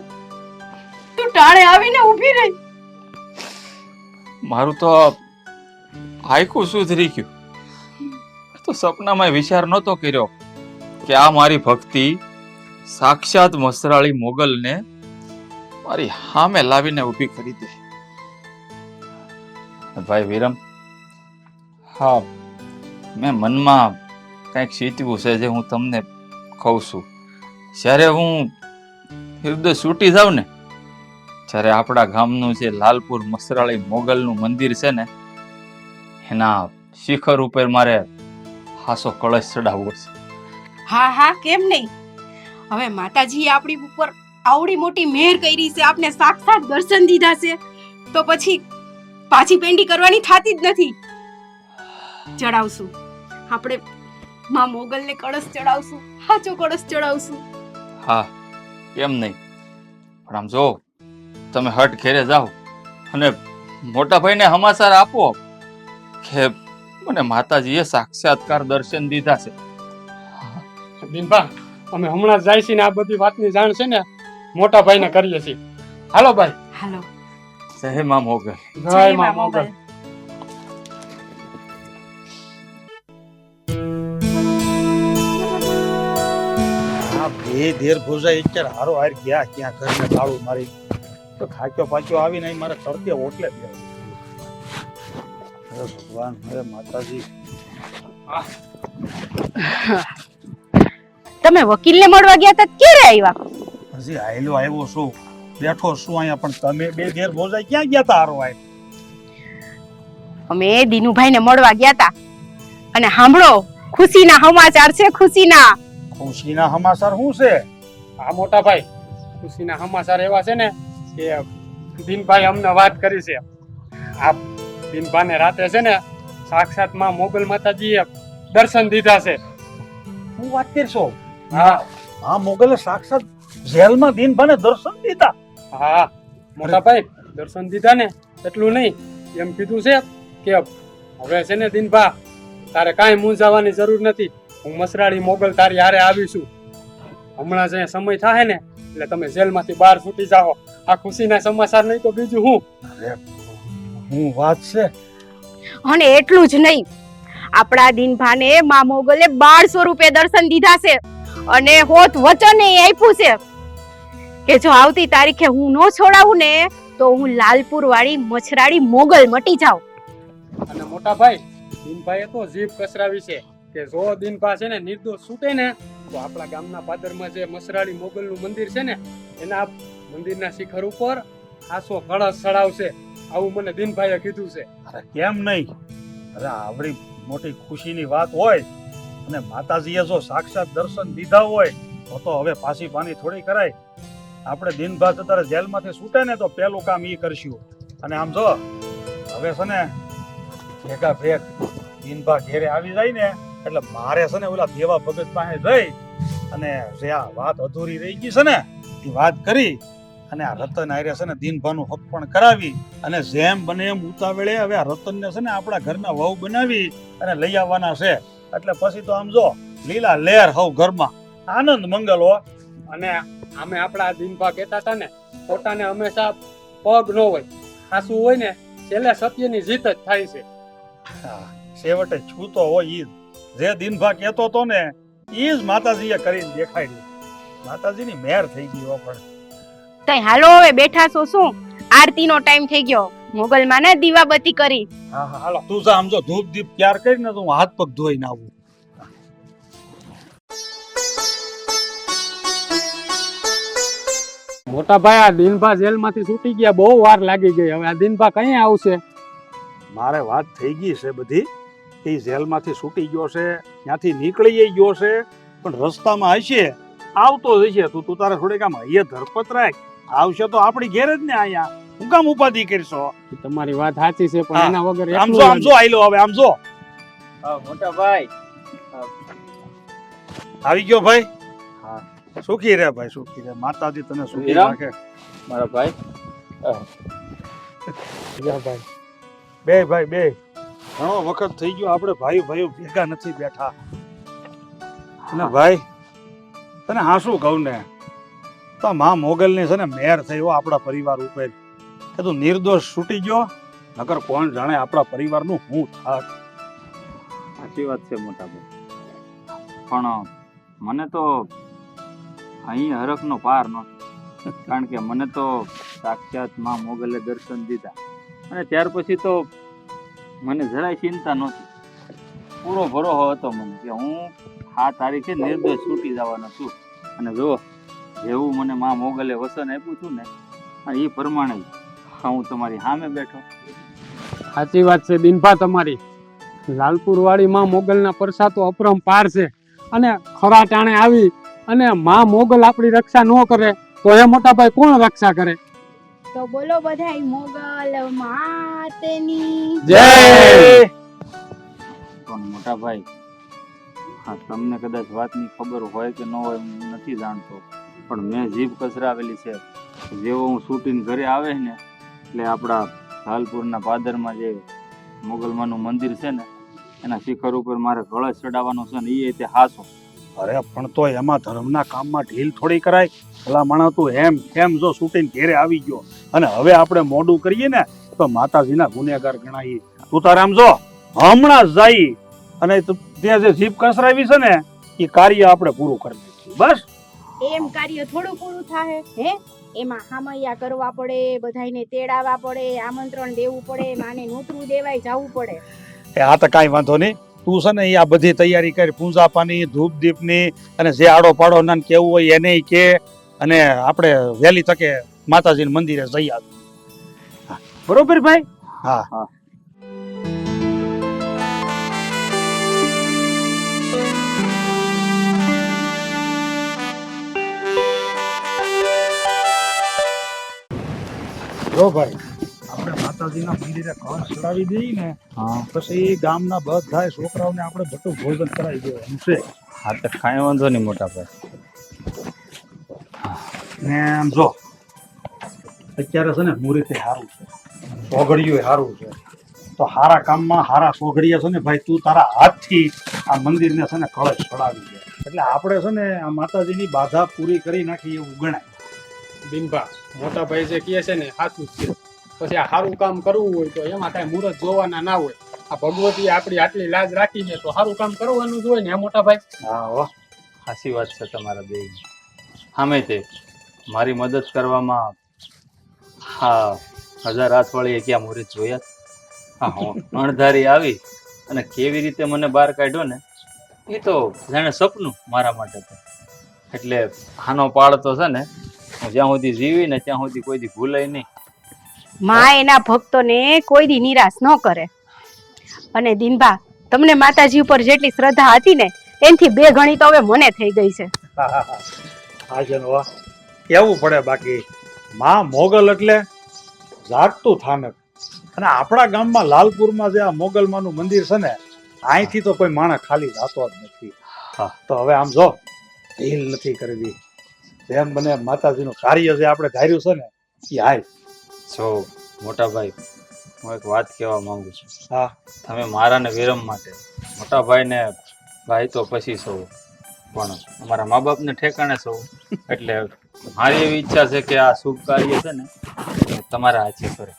ટાણે આવીને ઊભી રહી. મારું તો આખું સુધરી ગયું. તો સપનામાં વિચાર નહોતો કર્યો કે આ મારી ભક્તિ સાક્ષાત મસરાળી મોગલને મારી સામે લાવીને ઊભી કરી દે. ભાઈ વિરમ, હા, મેં મનમાં કંઈક સીતવ્યું છે જે હું તમને કહું છું. જ્યારે હું હૃદય છૂટી જાઉં ને, જ્યારે આપણા ગામનું જે લાલપુર મસરાળી મોગલનું મંદિર છે ને, એના શિખર ઉપર મારે હાસો કળશ ચડાવવો છે. હા હા, કેમ નહીં. હવે માતાજીએ આપણી ઉપર આવડી મોટી મહેર કરી છે, આપને સાક્ષાત દર્શન દીધા છે, તો પછી પાછી પેંડી કરવાની થાતી જ નથી. ચડાવશું આપણે, માં મોગલને કળશ ચડાવશું, હાચો કળશ ચડાવશું. હા, કેમ નહીં. પણ આમ જો, તમે હટ ઘેરે જાઓ અને મોટા ભાઈને સમાચાર આપો કે મને માતાજીએ સાક્ષાત્કાર દર્શન દીધા છે. દિનભા, અમે હમણાં જ જાય છે ને આ બધી વાતની જાણ છે ને મોટા ભાઈને કરીએ છીએ. હાલો ભાઈ. હાલો. જય માં મોગલ. જય માં મોગલ. આ બે ધેર ભોજા અત્યારે હારો હાર ગયા, ક્યાં ઘરને તાળું મારી તો થાક્યો પાક્યો આવીને અહીં મારે તડકે ઓટલે બેહવું. હે ભગવાન, હે માતાજી. તમે વકીલને મળવા ગયા હતા, ક્યારે આવ્યા? હજી આયલો આવ્યો છું, બેઠો છું અહીંયા, પણ તમે બે ધેર ભોજા ક્યાં ગયા તા હારો હાર? અમે દિનુભાઈને મળવા ગયા હતા, અને સાંભળો, ખુશીના સમાચાર છે. ખુશીના સમાચાર શું છે? આ મોટા ભાઈ, ખુશીના સમાચાર એવા છે ને કે દિનભાઈ અમને વાત કરી છે. આ દિનભાઈને રાતે છે ને સાક્ષાત માં મોગલ માતાજીએ દર્શન દીધા છે. શું વાત કરશો? હા હા, મોગલે સાક્ષાત જેલમાં દિનભાને દર્શન દીધા? હા મોટા ભાઈ, દર્શન દીધા ને એટલું નહીં, એમ કીધું છે કે હવે છે ને દિનભા, તારે કાંઈ મૂંઝાવાની જરૂર નથી. હું મસરાળી મોગલ તારી હારે આવીશું. હમણાં જે સમય થાય ને એટલે તમે જેલમાંથી બહાર છૂટી જાઓ. આ ખુશીના સમાચાર નહીં તો બીજું હું. અરે હું વાત છે. અને એટલું જ નહીં, આપણા દિનભાને માં મોગલે 1200 રૂપિયા દર્શન દીધા છે, અને હોત વચન એ આપ્યું છે કે જો આવતી તારીખે હું નો છોડાવું ને તો હું લાલપુર વાળી મછરાળી મોગલ મટી જાઉં. અને મોટા ભાઈ, દિનભાઈએ તો જીભ કસરાવી છે કે જો દિનભા છે ને નિર્દોષ છૂટે ને તો આપણા ગામના પાદરમાં જે મસરાળી મોગલનું મંદિર છે ને એના મંદિરના શિખર ઉપર આસો કળશ ચડાવશે. આવું મને દિનભાઈએ કીધું છે. અરે કેમ નહીં? અરે આવડી મોટી ખુશીની વાત હોય અને માતાજીએ જો સાક્ષાત દર્શન દીધા હોય તો હવે પાછી પાની થોડી કરાય. આપણે દિનભા અત્યારે જેલમાંથી છૂટે ને તો પેલું કામ ઈ કરશું. અને આમ જો હવે છે ને ભેગા ભેગ દિનભા ઘેરે આવી જાય ને એટલે મારે છે ને ઓલા દેવા ભગત પાસે જઈ અને જે આ વાત અધૂરી રહી ગઈ છે ને એ વાત કરી અને આ રતન આરે છે ને દિનભાનું હક પણ કરાવી અને જેમ બને એમ ઉતાવળે હવે આ રતનને છે ને આપણા ઘરના વહુ બનાવી અને લઈ આવવાના છે. એટલે પછી તો આમ જો લીલા લહેર હવ ઘરમાં આનંદ મંગલ હો. અને આમે આપણા દિનભા કહેતા હતા ને, પોતાને હંમેશા પગ ન હોય, હાસું હોય ને છેલ્લે સત્યની જીત જ થાય છે. હા, છેવટે છૂતો હોય ઈ જે દિનભા કહેતો હતો ને ઈ જ માતાજીએ કરીને દેખાડ્યું. માતાજીની મહેર થઈ ગઈ હો. પણ તઈ હાલો, હવે બેઠા છો શું? આરતીનો ટાઈમ થઈ ગયો. મોગલ માને દીવાબત્તી કરી. હા હા હાલો, તું જા. આમ જો ધૂપ દીપ તૈયાર કરીને તો હું હાથ પગ ધોઈને આવું. મોટા ભાઈ, આ દિનભા જેલમાંથી છૂટી ગયા, બહુ વાર લાગી ગઈ. હવે આ દિનભા કઈ આવશે? મારે વાત થઈ ગઈ છે બધી. એ જેલમાંથી છૂટી ગયો છે, ત્યાંથી નીકળી ગયો છે, પણ રસ્તામાં હશે આવતો જ હશે. તું તારા થોડીક આમ હૈયે ધરપત રાખ, આવશે તો આપણી ઘેર જ ને અહીંયા. હું કામ ઉપાધિ કરશો? તમારી વાત સાચી છે, પણ હા. એના વગર આમ એકલું જો, આમ જો, આઈ લો હવે, આમ જો મોટા ભાઈ આવી ગયો ભાઈ. હા. સુખી રે ભાઈ, સુખી રે. માતાજી તને સુખી વિરામ. રાખે. મારા ભાઈ જા ભાઈ. બે ભાઈ બે, ઘણો વખત થઈ ગયો આપણે ભાઈઓ ભાઈઓ ભેગા નથી બેઠા. અને ભાઈ તને હાસું કહું ને તો માં મોગલની છે ને મેર થયો આપણા પરિવાર ઉપર કે તું નિર્દોષ છૂટી ગયો, નકર કોણ જાણે આપણા પરિવારનું શું થાત. સાચી વાત છે મોટા ભાઈ, પણ મને તો અહીં હરખનો પાર નહોતો, કારણ કે મને તો સાક્ષાત માં મોગલે દર્શન દીધા અને ત્યાર પછી તો મને જરાય ચિંતા નહોતી. પૂરો ભરોસો હતો મને કે હું આ તારીખે નિર્દોષ છૂટી જવાનો છું. અને જો જેવું મને માં મોગલે વસન આપ્યું છું ને, એ પ્રમાણે જ હું તમારી સામે બેઠો. સાચી વાત છે દિનભા તમારી. લાલપુર વાળી માં મોગલના પરસા તો અપરંપાર છે, અને ખરા ટાણે આવી અને માં મોગલ આપણી રક્ષા ન કરે તો એ મોટા ભાઈ કોણ રક્ષા કરે? તો બોલો બધાય મોગલ માતની જય. પણ મોટા ભાઈ, હા તમને કદાચ વાતની ખબર હોય કે ન હોય હું નથી જાણતો, પણ મેં જીભ કસરાવેલી છે. જેવો હું શૂટિંગ ઘરે આવે ને એટલે આપણા લાલપુરના પાદરમાં જે મોગલમાનું મંદિર છે ને એના શિખર ઉપર મારે કળશ ચડાવવાનો છે ને એ તે હાસો. અરે પણ તો એમાં ધર્મના કામમાં ઢીલ થોડી કરાય. ભલા માણસ તું એમ કેમ જો શૂટિંગ ઘેરે આવી ગયો અને હવે આપણે મોડું કરીએ ને તો માતાજીના ગુનેગાર ગણાય. તું તારે આમ જો હમણાં જ જાય અને ત્યાં જે જીભ કસરાવી છે ને એ કાર્ય આપણે પૂરું કરી દઈશું. બસ એમ કાર્ય થોડું પૂરું થાય હે? એમાં હામૈયા કરવા પડે, બધાયને તેડાવવા પડે, આમંત્રણ દેવું પડે, માને નોતરું દેવાય જવું પડે. એ આ તો કાંઈ વાંધો નહીં. તું છે ને આ બધી તૈયારી કરી, પૂજા પાની, ધૂપ દીપની, અને જે આડો પાડો ના કેવું હોય એને કે, અને આપણે વહેલી તકે માતાજીના મંદિરે જઈ આવી. બરોબર ભાઈ? હા હા. જો ભાઈ, આપણે માતાજીના મંદિરે કળશ ચડાવી દઈએ ને હા પછી ગામના બધા છોકરાઓને આપણે ભટું ભોજન કરાવી દેવાનું છે. હા તો કાંઈ વાંધો નહીં મોટા ભાઈ. ને આમ જો અત્યારે છે ને મુહૂર્તે સારું છે, સોઘડિયું સારું છે, તો હારા કામમાં હારા સોઘડિયા છે ને ભાઈ તું તારા હાથથી આ મંદિરને છે ને કળશ ચડાવી દે એટલે આપણે છે ને આ માતાજીની બાધા પૂરી કરી નાખી એવું ગણાય. દિનભા મોટા ભાઈ જે કહે છે ને સાચું જ છે. પછી આ સારું કામ કરવું હોય તો એમાં કાંઈ મુહૂર્ત જોવાના ના હોય. આ ભગવતી આપણી આટલી લાજ રાખીને તો સારું કામ કરવાનું જ હોય ને મોટા ભાઈ. હા હો. સાચી વાત છે તમારા બે. સામે તે મારી મદદ કરવામાં હા 1000 હાથવાળીએ ક્યાં મુહૂર્ત જોયા? હા હું અણધારી આવી અને કેવી રીતે મને બહાર કાઢ્યો ને એ તો જાણે સપનું મારા માટે તો. એટલે આનો પાળ તો છે ને હું જ્યાં સુધી જીવી ને ત્યાં સુધી કોઈ દી ભૂલાય નહીં. માં એના ભક્તોને કોઈ દી નિરાશ ન કરે. અને દિનભા, તમને માતાજી ઉપર જેટલી શ્રદ્ધા હતી ને એનથી 2 ગણી તો હવે મને થઈ ગઈ છે. હા છે ને કેવું પડે. બાકી માં મોગલ એટલે જાગતું થાનક, અને આપણા ગામમાં લાલપુરમાં જે આ મોગલમાનું મંદિર છે ને અહીંથી તો કોઈ માણસ ખાલી જાતો જ નથી. હા. તો હવે આમ જો ઢીલ નથી કરવી, જેમ બને માતાજીનું કાર્ય જે આપણે ધાર્યું છે ને એ હાય. જો મોટા ભાઈ, હું એક વાત કહેવા માંગુ છું. હા. તમે મારા ને વિરમ માટે મોટા ભાઈ ને ભાઈ તો પછી સૌ, પણ અમારા મા બાપને ઠેકાણે સૌ. એટલે મારી એવી ઈચ્છા છે કે આ શુભ કાર્ય છે ને એ તમારા હાથે કરે.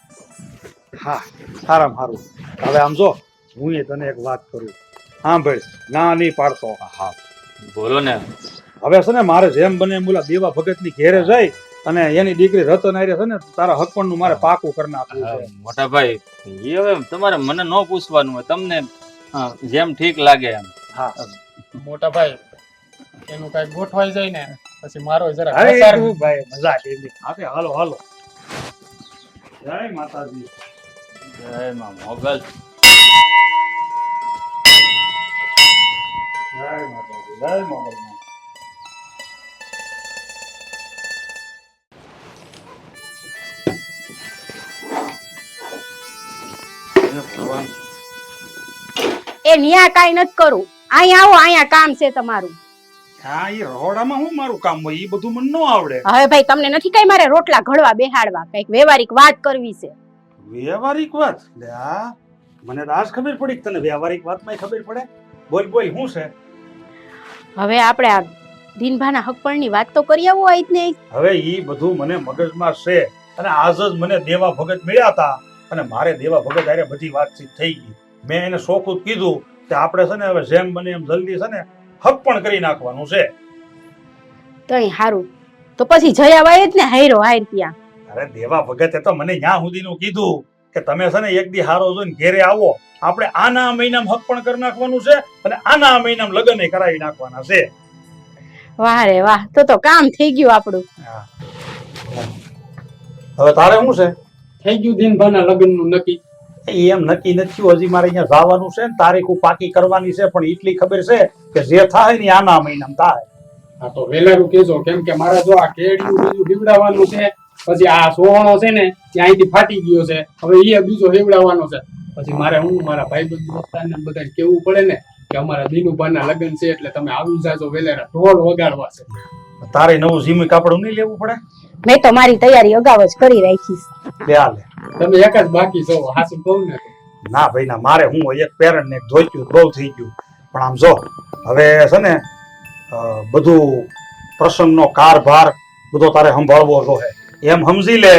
હા સારામાં સારું. હવે આમ જો હું એ તને એક વાત કરું, હા ભાઈ ના નહીં પાડતો. હા બોલો ને. હવે છે ને મારે જેમ બને એમ ઓલા દેવા ભગતની ઘેરે જઈ અને એની દીકરી રતન આરે છે ને તારા હકપણનું મારે પાકું કરી નાખવું છે. મોટા ભાઈ એ હવે તમારે મને ન પૂછવાનું હોય, તમને જેમ ઠીક લાગે એમ. હા મોટા ભાઈ એનું કઈ ગોઠવાઈ જાય ને પછી મારો જરા અરે પ્રચાર તું ભાઈ મજાક એની. હા હાલો હાલો. જય માતાજી. જય માં મોગલ. જય માતાજી, જય મોગલમાં. હે ભગવાન. એ ન્યા કાઈ નથી કરું, અહીંયા આવો, અહીંયા કામ છે તમારું. હા, એ રહોડામાં હું મારું કામ હોય એ બધું મને ન આવડે. હવે ભાઈ તમને નથી કઈ મારે રોટલા ઘડવા બેહાડવા, કઈક વ્યવહારિક વાત કરવી છે. વ્યવહારિક વાત લે આ મને તો આજ ખબર પડી કે તને વ્યવહારિક વાતમાં ખબર પડે. બોલ બોલ શું છે? હવે આપણે આ દિનભાના હકપણની વાત તો કરી આવો આજ ને. હવે ઈ બધું મને મગજમાં છે અને આજ જ મને દેવા ભગત મળ્યા હતા અને મારે દેવા ભગત હારે બધી વાતચીત થઈ ગઈ. મેં એને સોખું કીધું કે આપણે છે ને હવે જેમ બને એમ જલ્દી છે ને હક પણ કરી નાખવાનું છે. તઈ હારું તો પછી જયાવાય જ ને હાયરો હાયર ત્યાં. અરે દેવા ભગતે તો મને ન્યા સુધીનું કીધું કે તમે છે ને એક દી હારો જોઈને ઘેરે આવો, આપણે આના મહિનામાં હક પણ કરી નાખવાનું છે અને આના મહિનામાં લગ્ન કરાવી નાખવાના છે. વાહ રે વાહ, તો કામ થઈ ગયું આપણું. હવે તારે શું છે? થઈ ગયું દિનભાના લગ્નનું નક્કી. એમ નક્કી નથી થયું, હજી મારે અહીંયા જવાનું છે ને તારીખો પાકી કરવાની છે, પણ એટલી ખબર છે કે જે થાય ને આના મહિનામાં થાય. હા તો વેલારું કેજો, કેમ કે મારે જો આ કેડિયું બીજું હીવડાવવાનું છે, પછી આ સોહણો છે ને તે અહીંથી ફાટી ગયો છે, હવે એ બીજો હીવડાવવાનો છે. પછી મારે મારા ભાઈબંધ દોસ્તારને બધાને કેવું પડે ને કે અમારા દિનુભાના લગ્ન છે એટલે તમે આવી જાજો વેલેરા, ઢોલ વગાડવા છે. તારે નવું ઝીમી કાપડ નહીં લેવું પડે? મેં તો મારી તૈયારી અગાઉ જ કરી રાખીશ. લે આ લે. તમે એક જ બાકી છો, હાસુ કહું ને. ના ભાઈ ના, મારે હું એક પેરણ ને એક ધોઈતું બહુ થઈ ગયું. પણ આમ જો હવે છે ને બધું પ્રસંગનો કારભાર બધો તારે સંભાળવો જોઈએ. એમ સમજી લે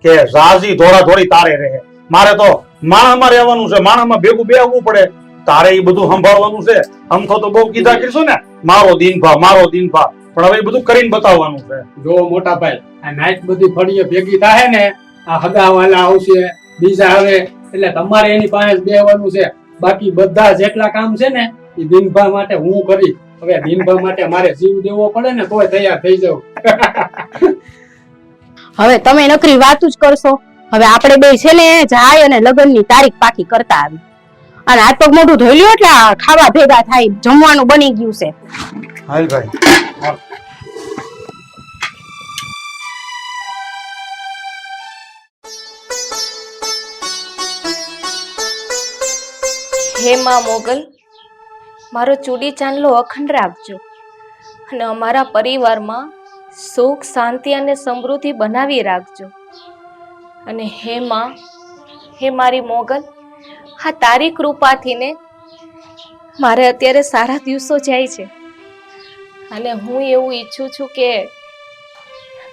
કે ઝાઝી ધોળા ધોળી તારે રહે, મારે તો માણામાં રહેવાનું છે, માણામાં ભેગું બેહવું પડે. તારે એ બધું સંભાળવાનું છે. અમથો તો બહુ કીધા કરીશું ને મારો દિનભા મારો દિનભા, પણ હવે એ બધું કરીને બતાવવાનું છે. જો મોટા ભાઈ, આ નાઈટ બધી ફળીએ ભેગી થાય ને, આ હગાવાલા આવશે બીજા આવે એટલે તમારે એની પાસે જ બેહવાનું છે. બાકી બધા જેટલા કામ છે ને એ દિનભા માટે હું કરી. હવે દિનભા માટે મારે જીવ દેવો પડે ને તોય તૈયાર થઈ જાવ. હવે તમે નકરી વાત જ કરશો. હવે આપણે બે છે ને જાય અને લગ્નની તારીખ પાકી કરતા આવી અને હાથ પગ મોઢું ધોઈ લ્યો એટલે ખાવા ભેગા થાય, જમવાનું બની ગયું છે. હાલ ભાઈ. હે માં મોગલ, મારો ચૂડી ચાંદલો અખંડ રાખજો અને અમારા પરિવારમાં સુખ શાંતિ અને સમૃદ્ધિ બનાવી રાખજો. અને હે માં, હે મારી મોગલ, હા તારી કૃપાથી ને મારે અત્યારે સારા દિવસો જાય છે અને હું એવું ઈચ્છું છું કે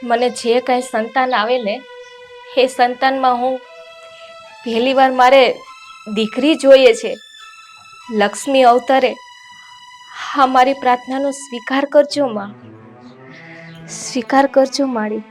મને જે કાંઈ સંતાન આવે ને એ સંતાનમાં હું પહેલી વાર મારે દીકરી જોઈએ છે, લક્ષ્મી અવતરે. હા મારી પ્રાર્થનાનો સ્વીકાર કરજો માં, સ્વીકાર કરજો મારી.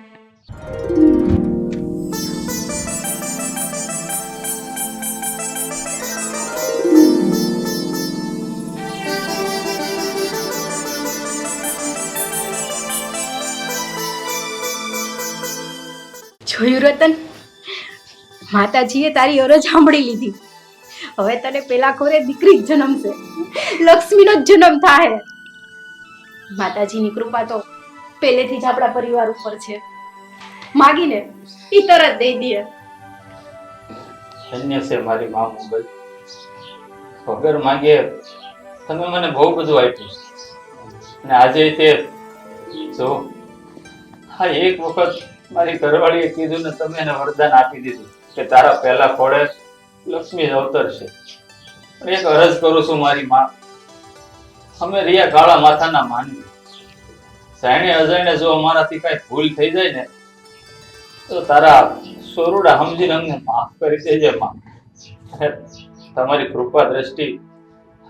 જોયું રતન, માતાજીએ તારી અરજ સાંભળી લીધી. હવે તને પેલા ખોરે દીકરી જ જન્મશે, લક્ષ્મીનો જ જન્મ થાય. માતાજીની કૃપા તો પહેલેથી જ આપણા પરિવાર ઉપર છે. માગીને ઈ તરત દઈ દે. ધન્ય છે મારી મા મોગલ, વગર માંગે તમે મને બહુ બધું આપ્યું અને આજે તે જો હા એક વખત મારી ઘરવાળીએ કીધું ને તમે એને વરદાન આપી દીધું કે તારા પહેલા ખોળે લક્ષ્મી અવતરશે. પણ એક અરજ કરું છું મારી માં, અમે રિયા કાળા માથાના માનવી, જાણે અજાણે જો અમારાથી કઈ ભૂલ થઈ જાય ને તો તારા સોરુડા સમજીને અમને માફ કરી દેજે માં. તમારી કૃપા દ્રષ્ટિ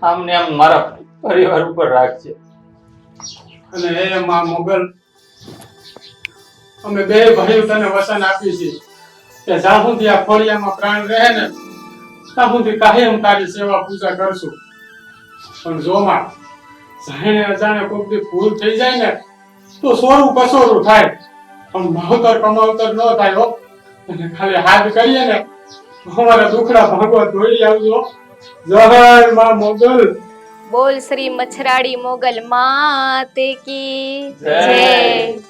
આમને આમ મારા પરિવાર ઉપર રાખજે. અને એ માં મોગલ, અમે બે ભાઈઓ તને વચન આપી છે કે જ્યાં સુધી આ ફળિયામાં પ્રાણ રહે ને ત્યાં સુધી કાયમ તારી સેવા પૂજા કરશું. પણ જો માં, જાણે અજાણે કોઈક દી ભૂલ થઈ જાય ને તો સોરું કસોરું થાય, પણ માવતર કમાવતર ન થાય હો. અને ખાલી હાથ કરીએ ને અમારા દુખડા ભાગવા દોડી આવજો. જય માં મોગલ. બોલ શ્રી મછરાડી મોગલ માત કી જય. જય.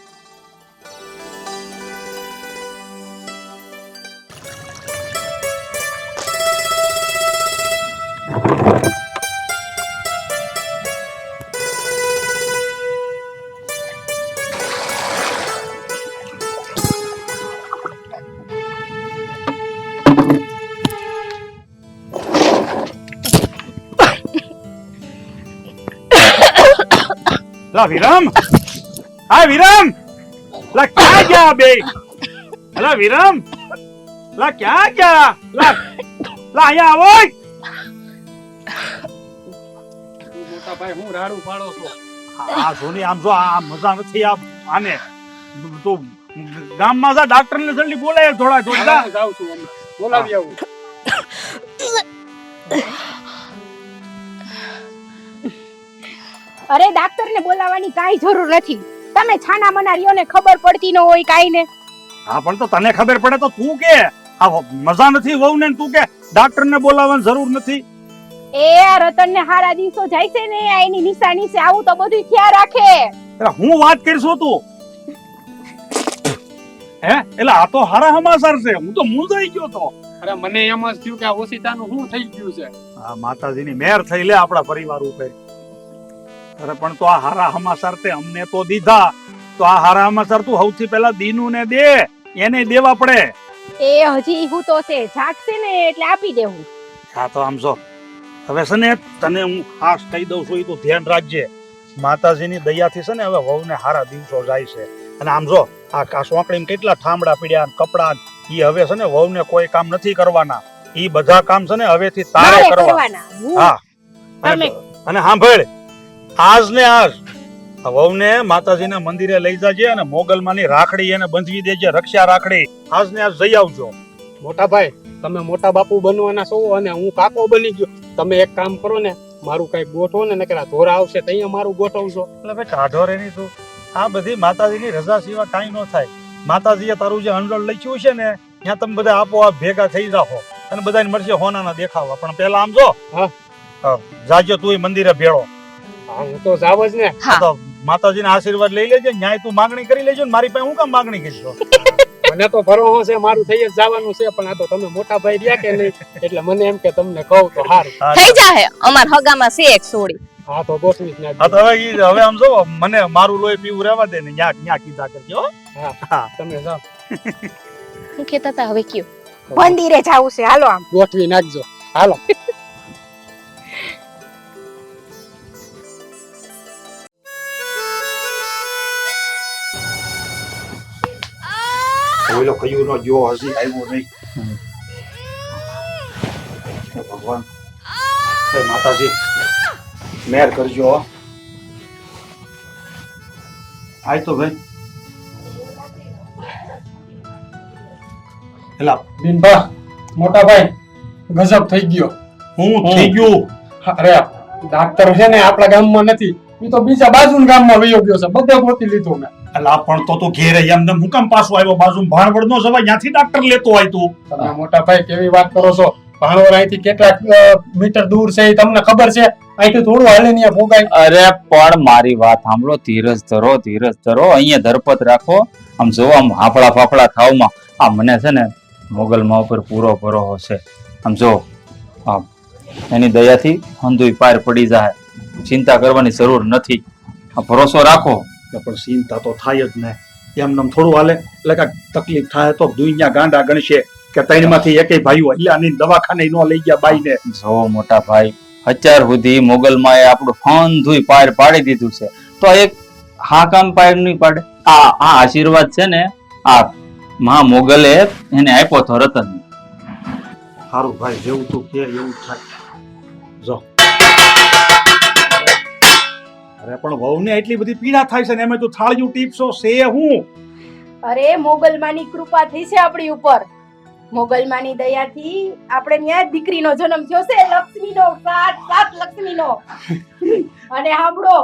લા વિરમ, હા વિરમ, લા ક્યાં ગયા બે? લા વિરમ, લા ક્યાં ગયા? લા અહીંયા આવો. મોટા ભાઈ હું રાડું પાડો છો? આ સોની આમ જો આ મજા નથી આને તું ગામમાં જા ડાક્ટર ને જલ્દી બોલાય થોડા થોડા. હું જાઉં છું હમણાં. બોલાવી આવું. અરે ડાક્ટર ને બોલાવવાની કાંઈ જરૂર નથી. તમે છાના મનારીઓને ખબર પડતી ન હોય કાઈ ને. હા પણ તો તને ખબર પડે તો તું કે આ મજા નથી વહુ ને તું કે ડાક્ટર ને બોલાવવાની જરૂર નથી. એ આ રતન ને હારા દિવસો જાય છે ને આ એની નિશાની છે. આવું તો બધું ખ્યાલ રાખે. એટલે હું વાત કરીશું તું હે? એટલે આ તો હારા સમાચાર છે. હું તો મૂંઝાઈ ગયો તો. અરે મને એમ જ થયું કે આ ઓશિતાનું શું થઈ ગયું છે. આ માતાજીની મહેર થઈ લે આપણા પરિવાર ઉપર. અરે પણ તો આ હારા સમાચાર તે અમને તો દીધા, તો આ હારા સમાચાર તું સૌથી પહેલા દીનુ ને દે, એને દેવા પડે. એ હજી હું તો છે જાગશે ને એટલે આપી દેવું. હા તો આમ જો હવે છે ને તને હું ખાસ કહી દઉં છું, એ તું ધ્યાન રાખજે. માતાજીની દયાથી છે ને હવે વહુને હારા દિવસો જાય છે. અને આમ જો આ સોંકડીમાં કેટલા ઠામડા પીડ્યા કપડા, ઈ હવે છે ને વહુને કોઈ કામ નથી કરવાના. ઈ બધા કામ છે ને હવેથી તારે મારે કરવા. કરવાના. હું હા તમે અને સાંભળ, આજ ને આજ આ વહુને માતાજીના મંદિરે લઈ જાજે અને મોગલમાની રાખડી એને બંધવી દેજે, રક્ષા રાખડી. આજ ને આજ જઈ આવજો. મોટા ભાઈ તમે મોટા બાપુ બનવાના છો અને હું કાકો બની ગયો. તમે એક કામ કરો ને, મારું કઈ ગોઠવો ને, નકર આ ધોરા આવશે તો અહીંયા મારું ગોઠવશો. એટલે ભાઈ કાઢો રે ની તું. આ બધી માતાજીની રજા સિવાય કાંઈ ન થાય. માતાજીએ તારું જે અંડળ લખ્યું છે ને ત્યાં તમે બધા આપોઆપ ભેગા થઈ જાઓ અને બધાને મળશે હોનાના દેખાવા. પણ પેલા આમ જો હા. જાજો તું મંદિરે ભેળો. હા હું તો જાવ જ ને. હા. તો માતાજીના આશીર્વાદ લઈ લેજે. ન્યાય તું માગણી કરી લેજો ને મારી પાસે હું કામ માગણી કરશો? મને તો ભરોસો છે મારું થઈ જ જવાનું છે, પણ આ તો તમે મોટા ભાઈ રહ્યા કે નહીં એટલે મને એમ કે તમને કહું તો સારું. થઈ જાહે. અમાર હગામાં છે એક સોડી. હા તો ગોઠવી જ હા તો હવે આમ જો મને મારું લોહી પીવું રહેવા દે ને ન્યા કીધા કરજો. હા તમે જાઓ હું કહેતા હતા હવે કયો? મંદિરે જાવું છે. હાલો આમ ગોઠવી નાખજો. હાલો. ઓલો કયું નો જો હજી આવ્યો નહીં. હે ભગવાન, હે માતાજી મહેર કરજો. આય તો ભાઈ એલા બિનબા મોટા ભાઈ ગજબ થઈ ગયો. હું થઈ ગયું. અરે ડાક્ટર છે ને આપણા ગામમાં નથી, એ તો બીજા બાજુના ગામમાં વયો ગયો છે. બધે ગોતી લીધું મેં. એલા પણ તો ઘેરે એમને હું કામ પાછો આવ્યો? બાજુ ભાણવડ નો જવાય, ત્યાંથી ડાક્ટર લેતો હોય તું. તમે મોટા ભાઈ કેવી વાત કરો છો? ભાણવડ અહીંથી કેટલાક મીટર દૂર છે એ તમને ખબર છે? અહીંથી થોડું હાલીને અહીંયા ભોગાય. અરે પણ મારી વાત સાંભળો, ધીરજ ધરો, ધીરજ ધરો. અહીંયા ધરપત રાખો. આમ જો આમ હાફળા ફાફડા થાવમાં આ મને છે ને મોગલમાં ઉપર પૂરો ભરોસો છે. આમ જો આમ એની દયાથી હંધુય પાર પડી જાય. ચિંતા કરવાની જરૂર નથી. આ ભરોસો રાખો. પણ ચિંતા તો થાય જ ને. એમને થોડું હાલે. એટલે કે તકલીફ થાય તો દુનિયા ગાંડા ગણશે કે ત્રણમાંથી એકેય ભાઈઓ હલ્યાની દવાખાને ન લઈ ગયા બાઈને. જો મોટા ભાઈ, અત્યાર સુધી મોગલમાં એ આપણું હંધુય પાર પાડી દીધું છે, તો એક હા કામ પાર નહીં પાડે? આ આશીર્વાદ છે ને આ માં મોગલે એને આપ્યો તો રતન. સારું ભાઈ, જેવું તું કે એવું થાય. જો અરે પણ વહુને એટલી બધી પીડા થાય છે ને એમે તું થાળિયું ટીપસો છે હું? અરે મોગલમાની કૃપા થઈ છે આપણી ઉપર. મોગલમાની દયાથી આપણે ન્યા દીકરીનો જન્મ થયો છે, લક્ષ્મીનો, સાત લક્ષ્મીનો. અને સાંભળો,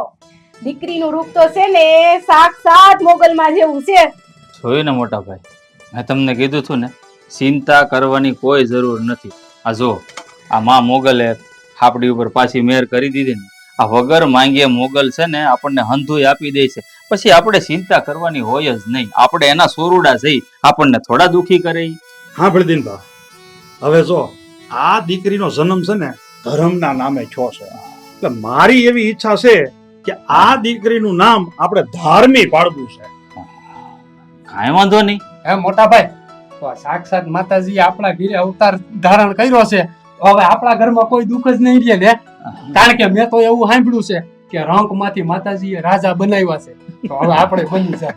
દીકરીનું રૂપ તો છે ને સાક્ષાત મોગલમાં જેવું છે. જોયું ને મોટા ભાઈ, મેં તમને કીધું હતું ને, ચિંતા કરવાની કોઈ જરૂર નથી. આ જો આ માં મોગલે આપણી ઉપર પાછી મેર કરી દીધી ને, આ વગર માંગે મોગલ છે ને આપણને હંધુય આપી દે છે, પછી આપણે ચિંતા કરવાની હોય જ નહીં. આપણે એના સોરુડા જઈ આપણને થોડા દુખી કરે ઈ. હા પ્રદીનભા, હવે જો આ દીકરીનો જન્મ છે ને ધર્મના નામે થયો છે, એટલે મારી એવી ઈચ્છા છે કે આ દીકરીનું નામ આપણે ધાર્મી પાડવું છે. કાંઈ વાંધો નહીં. હે મોટા ભાઈ, તો આ સાક્ષાત માતાજી આપણા ઘરે અવતાર ધારણ કર્યો છે. હવે આપણા ઘરમાં કોઈ દુઃખ જ નહીં રહે ને, કારણ કે મેં તો એવું સાંભળ્યું છે કે રંકમાંથી માતાજીએ રાજા બનાવ્યા છે. તો હવે આપણે બની જાય.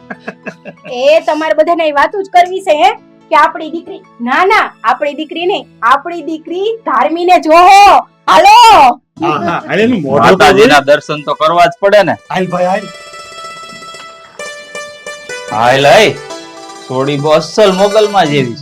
એ તમારે બધાને એ વાતું જ કરવી છે હે કે આપણી દીકરી, ના ના આપણી દીકરી નહીં, આપણી દીકરી ધાર્મીને જોહો. હાલો હા હા, હાલે એનું મોઢું તો જોઈ. માતાજીના દર્શન તો કરવા જ પડે ને. હાલ ભાઈ હાલ. હાય લઈ થોડી બહુ અસલ મોગલમાં જેવી છે.